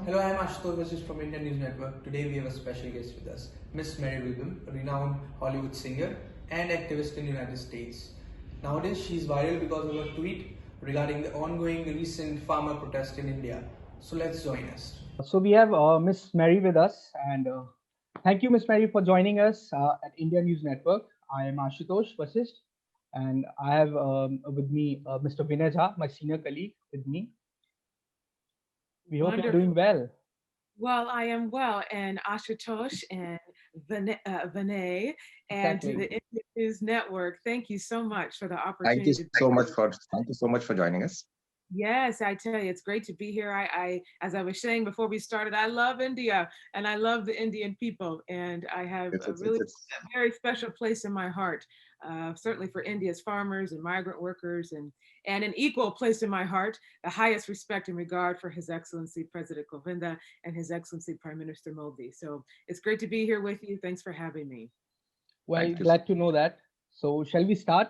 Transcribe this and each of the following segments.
Hello, I am Ashutosh from Indian News Network. Today we have a special guest with us, Miss Mary Millben, a renowned Hollywood singer and activist in the United States. Nowadays, she is viral because of a tweet regarding the ongoing recent farmer protest in India. So let's join us. So we have Miss Mary with us, and thank you, Miss Mary, for joining us at India News Network. I am Ashutosh Vasist, and I have with me Mr. Vinay Jha, my senior colleague, with me. We hope you're doing Wonderful. well. Well, I am well, and Ashutosh and Vinay, and to Exactly. the Indian News Network. Thank you so much for the Thank you opportunity to. so much for joining us. Yes, I tell you, it's great to be here. As I was saying before we started, I love India and I love the Indian people, and I have It's a it's really it's, it's very special place in my heart, certainly for India's farmers and migrant workers, and an equal place in my heart, the highest respect and regard for His Excellency President Govinda and His Excellency Prime Minister Modi. So it's great to be here with you. Thanks for having me. Well, Thank you so glad to know that. So shall we start?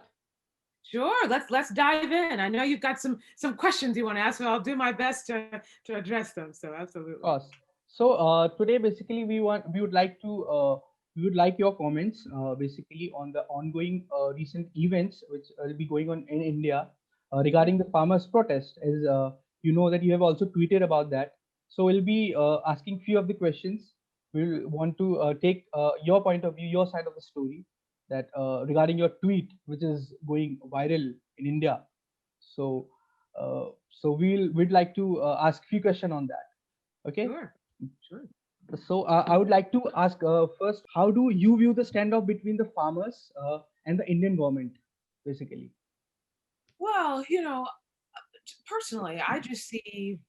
Sure, let's dive in. I know you've got some questions you want to ask, so I'll do my best to address them. So Of absolutely. course. So today, basically, we would like to we would like your comments basically on the ongoing recent events which will be going on in India regarding the farmers' protest. As you know that you have also tweeted about that. So we'll be asking few of the questions. We'll want to take your point of view, your side of the story, that regarding your tweet, which is going viral in India. So we'd like to ask few question on that. Okay. Sure, sure. So I would like to ask first, how do you view the standoff between the farmers and the Indian government, basically? Well, personally, I just see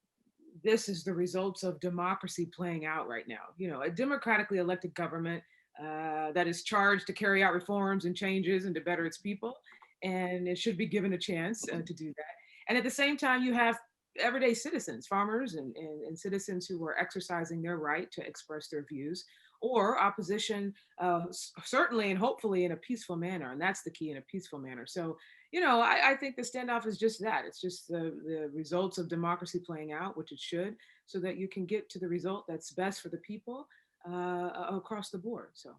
this as the results of democracy playing out right now. A democratically elected government that is charged to carry out reforms and changes and to better its people, and it should be given a chance to do that. And at the same time, you have everyday citizens, farmers, and citizens who are exercising their right to express their views, or opposition, certainly and hopefully in a peaceful manner. And that's the key, in a peaceful manner. So I think the standoff is just that. It's just the results of democracy playing out, which it should, so that you can get to the result that's best for the people across the board. So,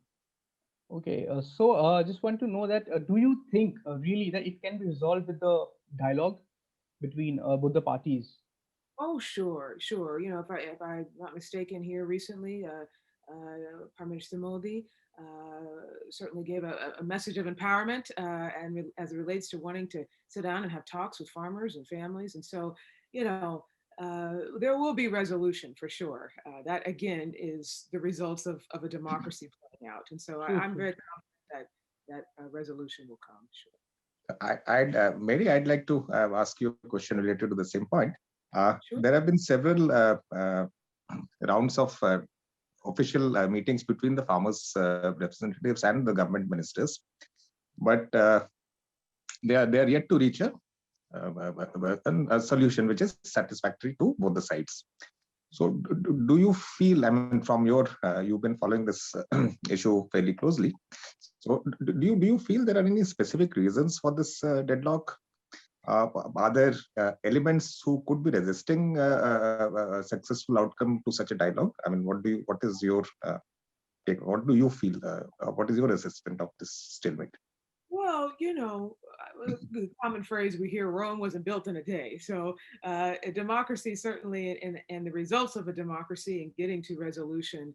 Okay, so just want to know that do you think really that it can be resolved with the dialogue between both the parties? oh, sure, sure. If I'm not mistaken, here recently, Prime Minister Modi certainly gave a message of empowerment, as it relates to wanting to sit down and have talks with farmers and families. And so, you know, there will be resolution for sure. That again is the results of a democracy playing out. And so True, I'm true. very confident that resolution will come. Sure. Mary, I'd like to ask you a question related to the same point. Sure. There have been several rounds of official meetings between the farmers' representatives and the government ministers, but they are yet to reach a solution which is satisfactory to both the sides. So, do you feel? I mean, from your you've been following this issue fairly closely. So, do you feel there are any specific reasons for this deadlock? Are there elements who could be resisting a successful outcome to such a dialogue? I mean, what is your take? What do you feel? What is your assessment of this stalemate? Well, the common phrase we hear, Rome wasn't built in a day. So, a democracy, certainly, and the results of a democracy and getting to resolution,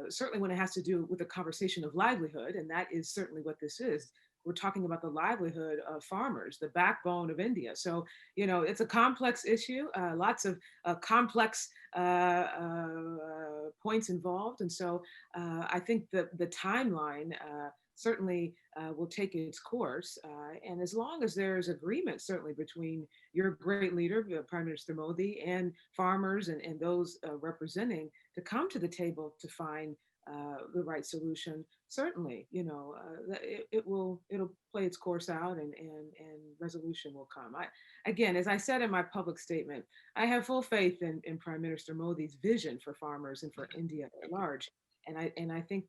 certainly when it has to do with the conversation of livelihood, and that is certainly what this is. We're talking about the livelihood of farmers, the backbone of India. So, it's a complex issue, lots of complex points involved. And so, I think the timeline certainly will take its course. And as long as there is agreement, certainly between your great leader, Prime Minister Modi, and farmers and those representing to come to the table to find the right solution, certainly, it'll play its course out and resolution will come. Again, as I said in my public statement, I have full faith in Prime Minister Modi's vision for farmers and for India at large. And I think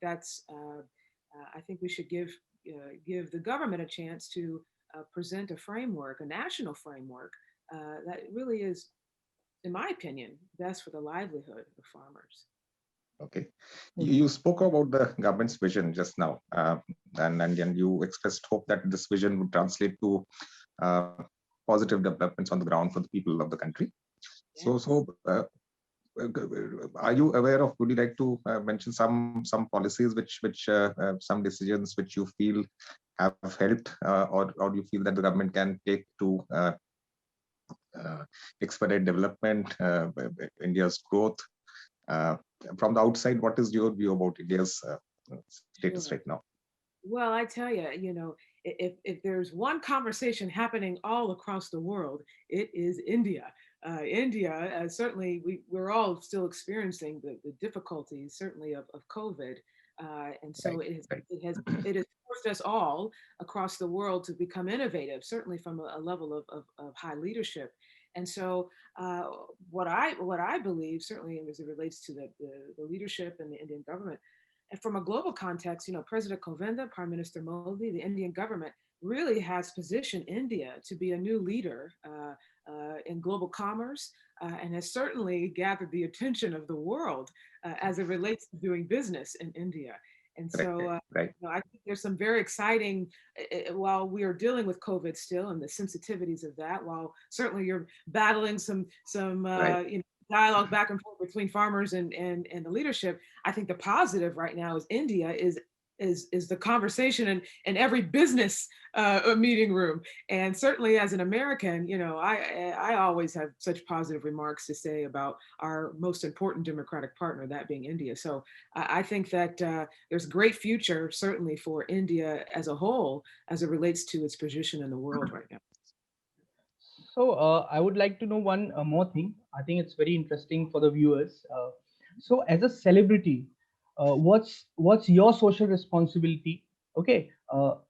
I think we should give the government a chance to present a framework, a national framework that really is in my opinion, best for the livelihood of farmers. Okay. Mhm. You spoke about the government's vision just now, and you expressed hope that this vision would translate to uh, positive developments on the ground for the people of the country. Yeah. Are you aware of? Would you like to mention some policies some decisions which you feel have helped, or do you feel that the government can take to uh, expedite development, India's growth? Uh, from the outside, what is your view about India's status Sure. right now? Well, I tell you, if there's one conversation happening all across the world, it is India. India, certainly, we're all still experiencing the difficulties, certainly of COVID, and so Right, right, it has forced us all across the world to become innovative, certainly from a level of high leadership. And so, uh, what I believe, certainly as it relates to the leadership and the Indian government. And from a global context, President Kovind, Prime Minister Modi, the Indian government really has positioned India to be a new leader in global commerce and has certainly gathered the attention of the world as it relates to doing business in India. And so, right, right, I think there's some very exciting, while we are dealing with COVID still and the sensitivities of that, while certainly you're battling some right. dialogue back and forth between farmers and the leadership. I think the positive right now is India is the conversation in every business meeting room. And certainly as an American, I always have such positive remarks to say about our most important democratic partner, that being India. So I think that there's great future certainly for India as a whole as it relates to its position in the world right now. So I would like to know one more thing. I think it's very interesting for the viewers. So as a celebrity, what's your social responsibility? Okay, or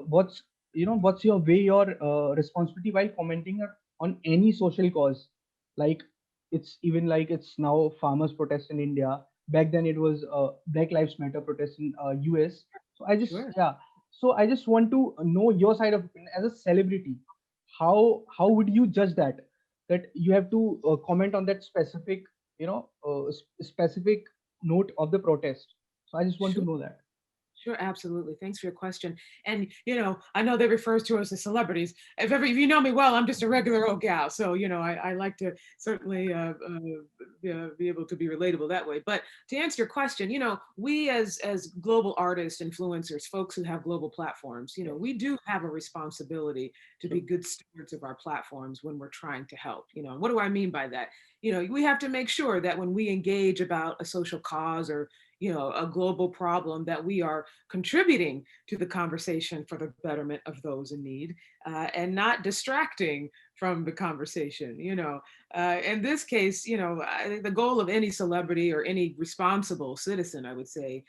what's your way your responsibility while commenting on any social cause? Like it's even like it's now farmers protest in India. Back then it was Black Lives Matter protest in US. So I just Sure. yeah. So I just want to know your side of opinion as a celebrity. How would you judge that you have to comment on that specific specific note of the protest? So I just want to Sure. know that. Sure, absolutely. Thanks for your question. And I know they refer to us as celebrities. If you know me well, I'm just a regular old gal. So I like to certainly be able to be relatable that way. But to answer your question, we as global artists, influencers, folks who have global platforms, we do have a responsibility to be good stewards of our platforms when we're trying to help. What do I mean by that? We have to make sure that when we engage about a social cause or a global problem, that we are contributing to the conversation for the betterment of those in need and not distracting from the conversation. In this case, I think the goal of any celebrity or any responsible citizen, I would say,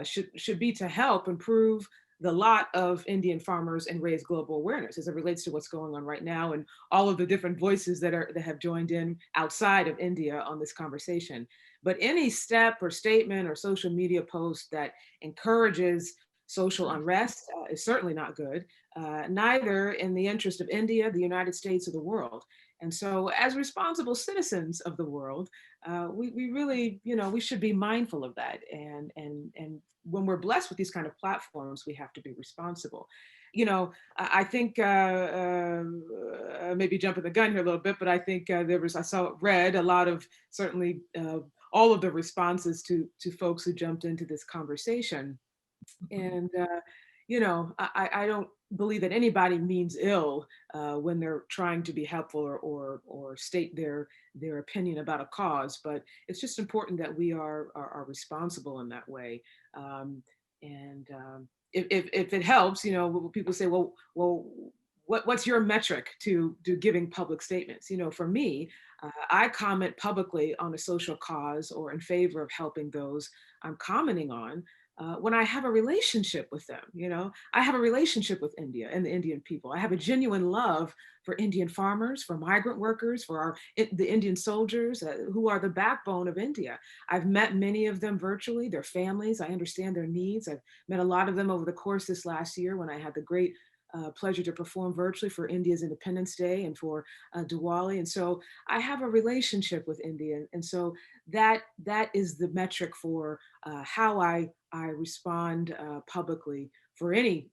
should be to help improve the lot of Indian farmers and raise global awareness as it relates to what's going on right now and all of the different voices that have joined in outside of India on this conversation. But any step or statement or social media post that encourages social unrest is certainly not good, neither in the interest of India, the United States, or the world. And so, as responsible citizens of the world, we really, we should be mindful of that. And when we're blessed with these kind of platforms, we have to be responsible. I think maybe jumping the gun here a little bit, but I think read a lot of certainly all of the responses to folks who jumped into this conversation. And I don't believe that anybody means ill when they're trying to be helpful or state their opinion about a cause, but it's just important that we are responsible in that way. And if it helps, people say, well, what's your metric to giving public statements? For me, I comment publicly on a social cause or in favor of helping those I'm commenting on when I have a relationship with them. I have a relationship with India and the Indian people. I have a genuine love for Indian farmers, for migrant workers, for the Indian soldiers who are the backbone of India. I've met many of them virtually, their families. I understand their needs. I've met a lot of them over the course this last year when I had the great pleasure to perform virtually for India's Independence Day and for Diwali. And so I have a relationship with India. And so that is the metric for how I respond publicly for any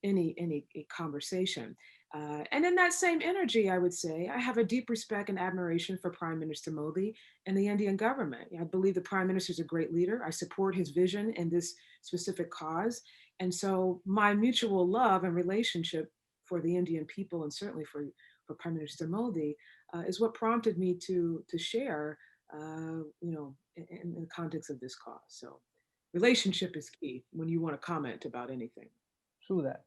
conversation. And in that same energy, I would say I have a deep respect and admiration for Prime Minister Modi and the Indian government. I believe the Prime Minister is a great leader. I support his vision in this specific cause. And so my mutual love and relationship for the Indian people, and certainly for Prime Minister Modi, is what prompted me to share, in the context of this cause. So relationship is key when you want to comment about anything. True that.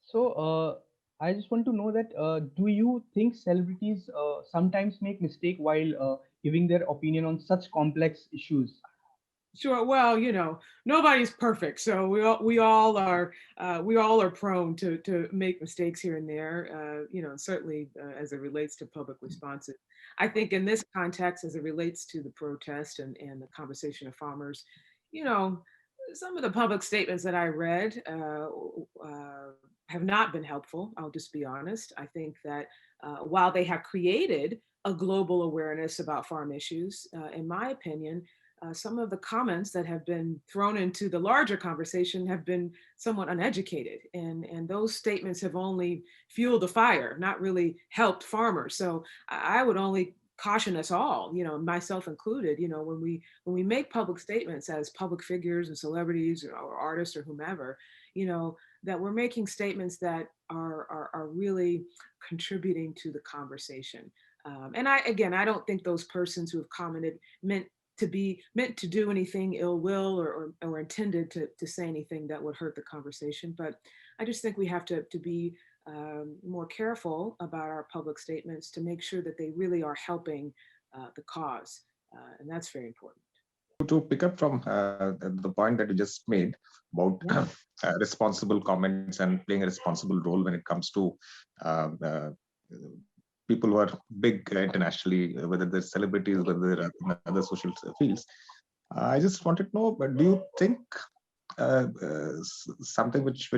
So, I just want to know that do you think celebrities sometimes make mistake while giving their opinion on such complex issues? Sure. Well, nobody's perfect, so we all are prone to make mistakes here and there. Certainly as it relates to public responses. I think in this context, as it relates to the protest and the conversation of farmers, you know, some of the public statements that I read have not been helpful. I'll just be honest. I think that while they have created a global awareness about farm issues, in my opinion, some of the comments that have been thrown into the larger conversation have been somewhat uneducated. And those statements have only fueled the fire, not really helped farmers. So I would only caution us all, myself included, when we make public statements as public figures and celebrities or artists or whomever, that we're making statements that are really contributing to the conversation. And I don't think those persons who have commented meant to do anything ill will or intended to say anything that would hurt the conversation. But I just think we have to be more careful about our public statements to make sure that they really are helping the cause. And that's very important. To pick up from the point that you just made about Yeah. responsible comments and playing a responsible role when it comes to uh, uh, people who are big internationally, whether they're celebrities, whether they're in other social fields. I just wanted to know, but do you think something which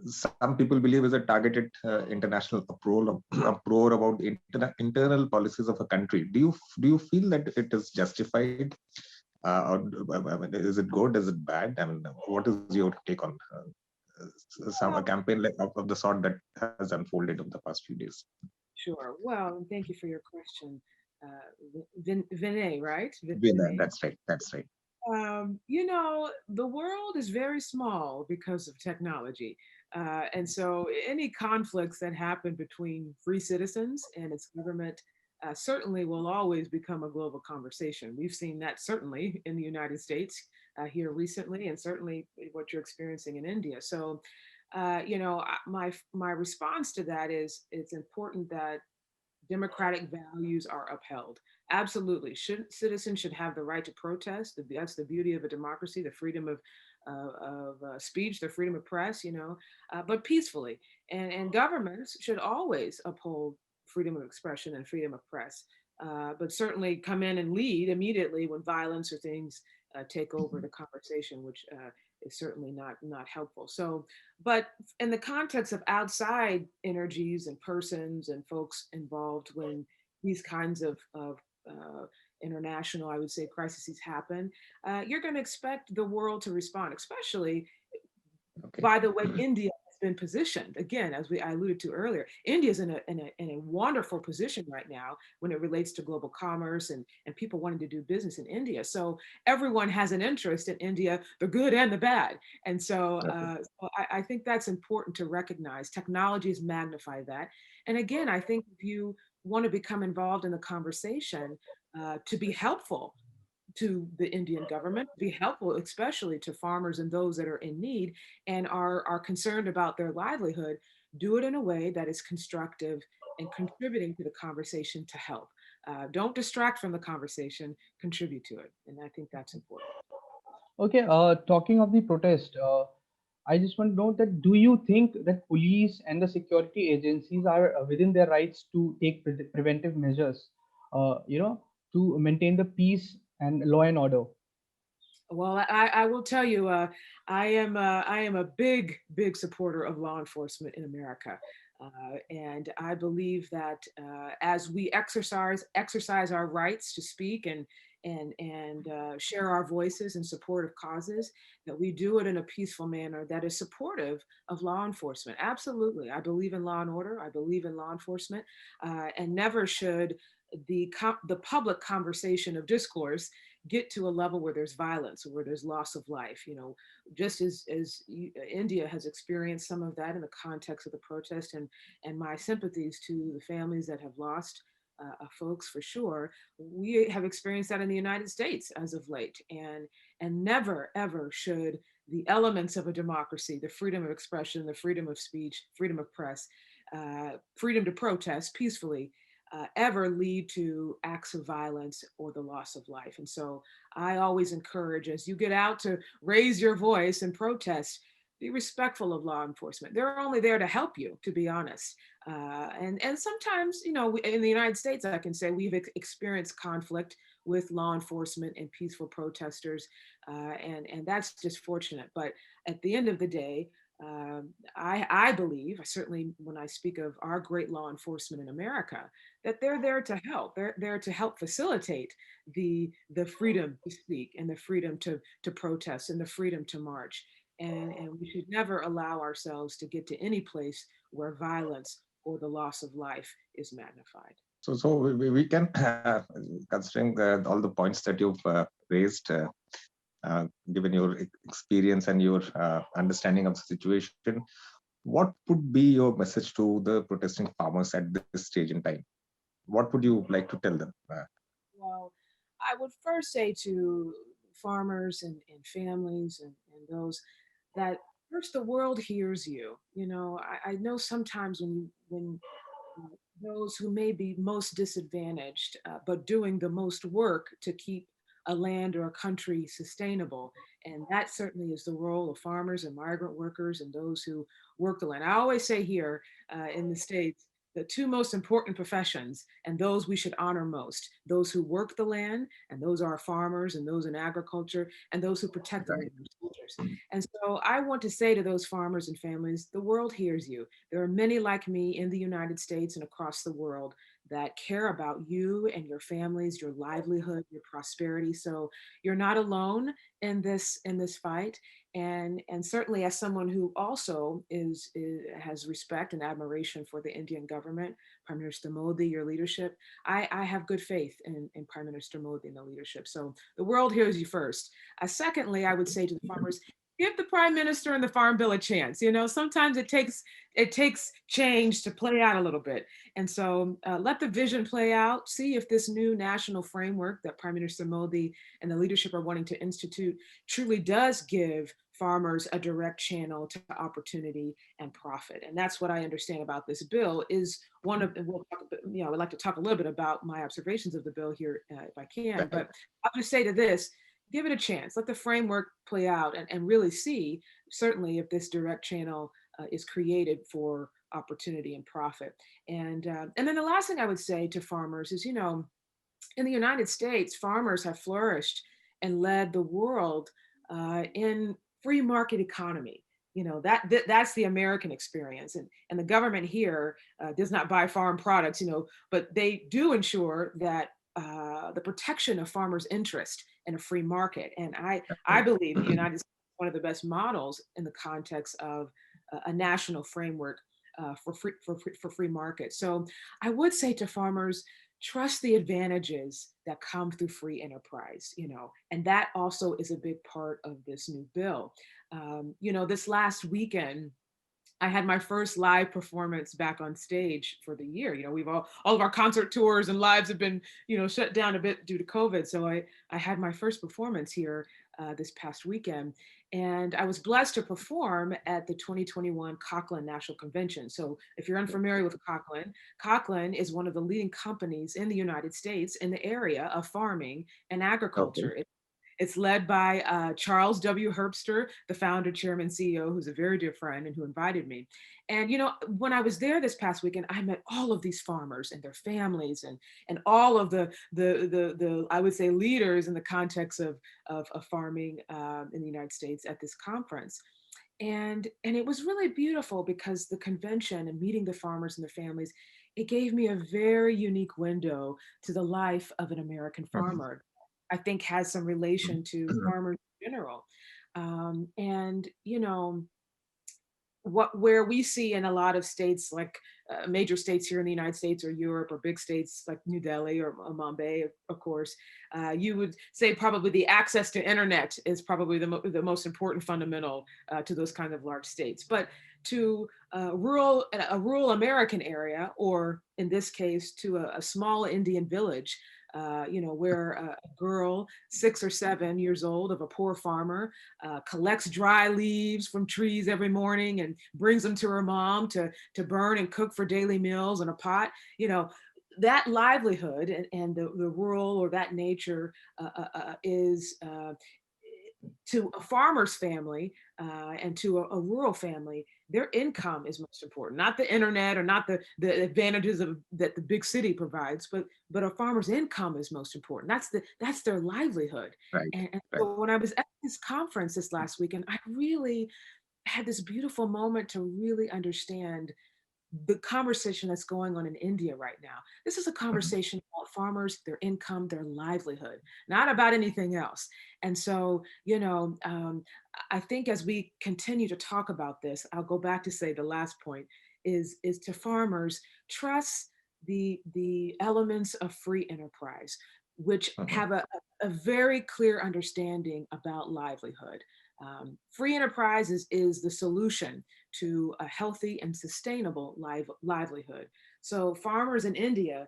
some people believe is a targeted international uproar about the internal policies of a country? Do you feel that it is justified, or is it good? Is it bad? I mean, what is your take on a campaign of the sort that has unfolded over the past few days? Sure. Well, thank you for your question. Vinay, right? Vinay. That's right. That's right. The world is very small because of technology. And so any conflicts that happen between free citizens and its government certainly will always become a global conversation. We've seen that certainly in the United States here recently, and certainly what you're experiencing in India. So, my response to that is it's important that democratic values are upheld. Absolutely. Citizens should have the right to protest. That's the beauty of a democracy, the freedom of speech, the freedom of press, but peacefully. And governments should always uphold freedom of expression and freedom of press, but certainly come in and lead immediately when violence or things take over the conversation, which is certainly not helpful. So, but in the context of outside energies and persons and folks involved when these kinds of international, I would say, crises happen, you're going to expect the world to respond, especially Okay. by the way India has been positioned. Again, as I alluded to earlier, India is in a wonderful position right now when it relates to global commerce and people wanting to do business in India. So everyone has an interest in India, the good and the bad. And so, Okay. I think that's important to recognize. Technology has magnified that. And again, I think if you want to become involved in the conversation, to be helpful to the Indian government, be helpful, especially to farmers and those that are in need and are concerned about their livelihood, do it in a way that is constructive and contributing to the conversation to help. Don't distract from the conversation, contribute to it. And I think that's important. Okay, talking of the protest, I just want to know that do you think that police and the security agencies are within their rights to take preventive measures, to maintain the peace and law and order? Well, I will tell you, I am a big supporter of law enforcement in America, and I believe that as we exercise our rights to speak and share our voices in support of causes, that we do it in a peaceful manner that is supportive of law enforcement. Absolutely, I believe in law and order. I believe in law enforcement, and never should the public conversation of discourse get to a level where there's violence or where there's loss of life. Just as India has experienced some of that in the context of the protest, and my sympathies to the families that have lost folks for sure. We have experienced that in the United States as of late, and never ever should the elements of a democracy, the freedom of expression, the freedom of speech, freedom of press, freedom to protest peacefully, ever lead to acts of violence or the loss of life. And so I always encourage, as you get out to raise your voice and protest, be respectful of law enforcement. They're only there to help you, to be honest. And sometimes, in the United States, I can say we've experienced conflict with law enforcement and peaceful protesters, and that's just fortunate. But at the end of the day, I believe, certainly when I speak of our great law enforcement in America, that they're there to help. They're there to help facilitate the freedom to speak and the freedom to protest and the freedom to march. And we should never allow ourselves to get to any place where violence or the loss of life is magnified. So we can, considering all the points that you've raised, given your experience and your understanding of the situation, what would be your message to the protesting farmers at this stage in time? What would you like to tell them? Well, I would first say to farmers and families and those that first the world hears you. I know sometimes when those who may be most disadvantaged, but doing the most work to keep a land or a country sustainable. And that certainly is the role of farmers and migrant workers and those who work the land. I always say here in the States, the two most important professions and those we should honor most, those who work the land, and those are farmers and those in agriculture, and those who protect the land, soldiers. And so I want to say to those farmers and families, the world hears you. There are many like me in the United States and across the world that care about you and your families, your livelihood, your prosperity. So you're not alone in this fight. And certainly as someone who also has respect and admiration for the Indian government, Prime Minister Modi, your leadership, I have good faith in Prime Minister Modi and the leadership. So the world hears you first. Secondly, I would say to the farmers, give the prime minister and the farm bill a chance. Sometimes it takes change to play out a little bit. And so let the vision play out. See if this new national framework that Prime Minister Modi and the leadership are wanting to institute truly does give farmers a direct channel to opportunity and profit. And that's what I understand about this bill is one of, and we'll talk, I'd like to talk a little bit about my observations of the bill here if I can, but I'll just say to this, give it a chance, let the framework play out and really see certainly if this direct channel is created for opportunity and profit. And then the last thing I would say to farmers is, in the United States, farmers have flourished and led the world in free market economy. That's the American experience, and the government here does not buy farm products, but they do ensure that the protection of farmers' interest in a free market. And I believe the United States is one of the best models in the context of a national framework for free market. So I would say to farmers, trust the advantages that come through free enterprise, and that also is a big part of this new bill. This last weekend, I had my first live performance back on stage for the year. We've all of our concert tours and lives have been, shut down a bit due to COVID. So I had my first performance here this past weekend. And I was blessed to perform at the 2021 Cochrane National Convention. So if you're unfamiliar with Cochrane is one of the leading companies in the United States in the area of farming and agriculture. Okay. It's led by Charles W. Herbster, the founder, chairman, CEO, who's a very dear friend and who invited me. And when I was there this past weekend, I met all of these farmers and their families, and all of the I would say leaders in the context of farming in the United States at this conference. And it was really beautiful because the convention and meeting the farmers and their families, it gave me a very unique window to the life of an American farmer. I think has some relation to farmers in general. And where we see in a lot of states, like major states here in the United States or Europe, or big states like New Delhi or Mumbai, of course, you would say probably the access to internet is probably the most important fundamental to those kind of large states. But to a rural American area, or in this case, to a small Indian village, where a girl 6 or 7 years old of a poor farmer collects dry leaves from trees every morning and brings them to her mom to burn and cook for daily meals in a pot. That livelihood and the rural or that nature is to a farmer's family and to a rural family, their income is most important, not the internet or not the advantages that the big city provides, but a farmer's income is most important. That's their livelihood. Right. And Right. so when I was at this conference this last weekend, I really had this beautiful moment to really understand the conversation that's going on in India right now. This is a conversation about farmers, their income, their livelihood, not about anything else. And so, I think as we continue to talk about this, I'll go back to say the last point is to farmers, trust the elements of free enterprise, which have a very clear understanding about livelihood. Free enterprise is the solution to a healthy and sustainable livelihood. So farmers in India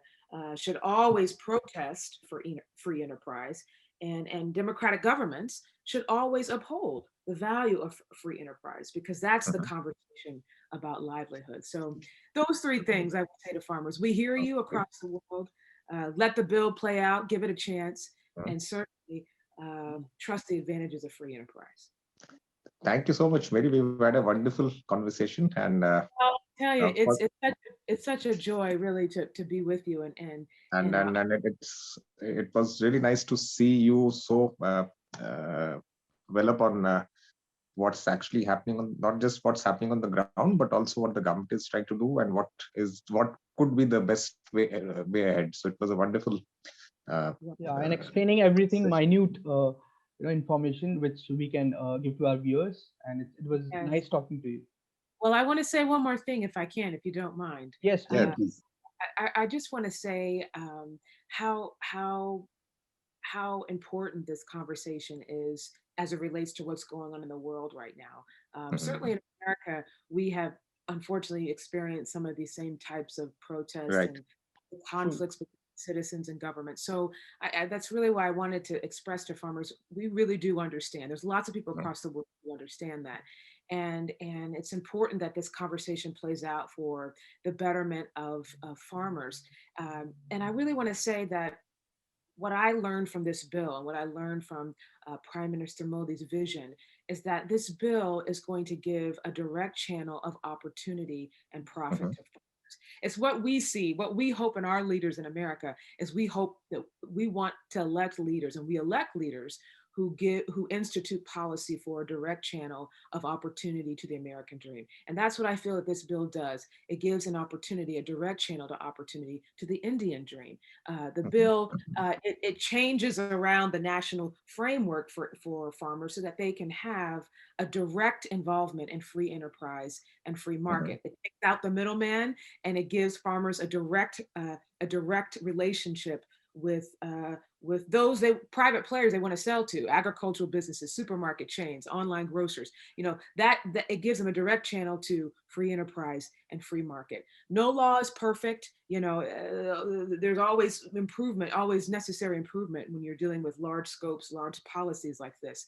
should always protest for free enterprise, and democratic governments should always uphold the value of free enterprise, because that's the conversation about livelihood. So those three things I would say to farmers: we hear you across the world. Let the bill play out, give it a chance, and certainly trust the advantages of free enterprise. Thank you so much, Mary. We've had a wonderful conversation, and I'll tell you, for- it's such a joy, really, to be with you, and it was really nice to see you so well up on what's actually happening on, not just what's happening on the ground, but also what the government is trying to do and what could be the best way ahead. So it was a wonderful and explaining everything minute information which we can give to our viewers, and it was nice talking to you. Well, I want to say one more thing, if I can, if you don't mind. Yes, yeah, please. I just want to say how important this conversation is as it relates to what's going on in the world right now. Certainly in America, we have unfortunately experienced some of these same types of protests and conflicts between citizens and government. So that's really why I wanted to express to farmers, we really do understand. There's lots of people across the world who understand that. And it's important that this conversation plays out for the betterment of farmers. And I really want to say that what I learned from this bill and what I learned from Prime Minister Modi's vision is that this bill is going to give a direct channel of opportunity and profit to farmers. It's what we see, what we hope in our leaders in America is we hope that we want to elect leaders, and we elect leaders who institute policy for a direct channel of opportunity to the American dream. And that's what I feel that this bill does. It gives an opportunity, a direct channel to opportunity to the Indian dream. The bill, it changes around the national framework for farmers so that they can have a direct involvement in free enterprise and free market. It takes out the middleman, and it gives farmers a direct relationship with those private players they want to sell to, agricultural businesses, supermarket chains, online grocers. That it gives them a direct channel to free enterprise and free market. No law is perfect. There's always improvement, always necessary improvement when you're dealing with large scopes, large policies like this.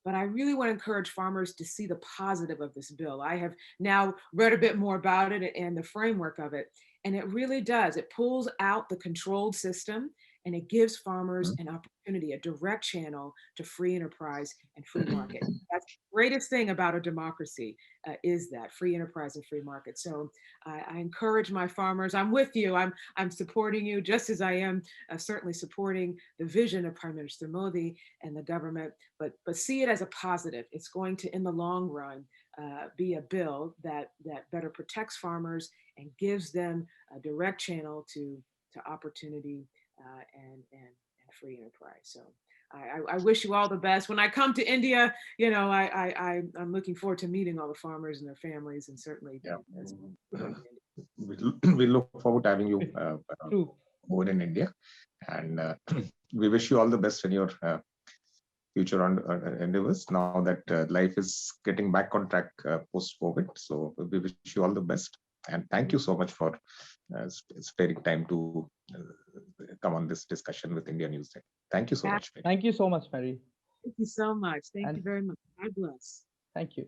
But I really want to encourage farmers to see the positive of this bill. I have now read a bit more about it and the framework of it. And it really does. It pulls out the controlled system, and it gives farmers an opportunity, a direct channel to free enterprise and free market. That's the greatest thing about a democracy, is that free enterprise and free market. So I encourage my farmers. I'm with you. I'm supporting you, just as I am certainly supporting the vision of Prime Minister Modi and the government. But see it as a positive. It's going to, in the long run, be a bill that better protects farmers and gives them a direct channel to opportunity and free enterprise. So I wish you all the best. When I come to India, you know, I'm looking forward to meeting all the farmers and their families, and certainly. Yeah. We look forward to having you over in India, and we wish you all the best in your future endeavors. Now that life is getting back on track post-COVID, so we wish you all the best. And thank you so much for sparing time to come on this discussion with India News. Thank you so much. Thank you so much, Mary. Thank you so much. Thank you very much. God bless. Thank you.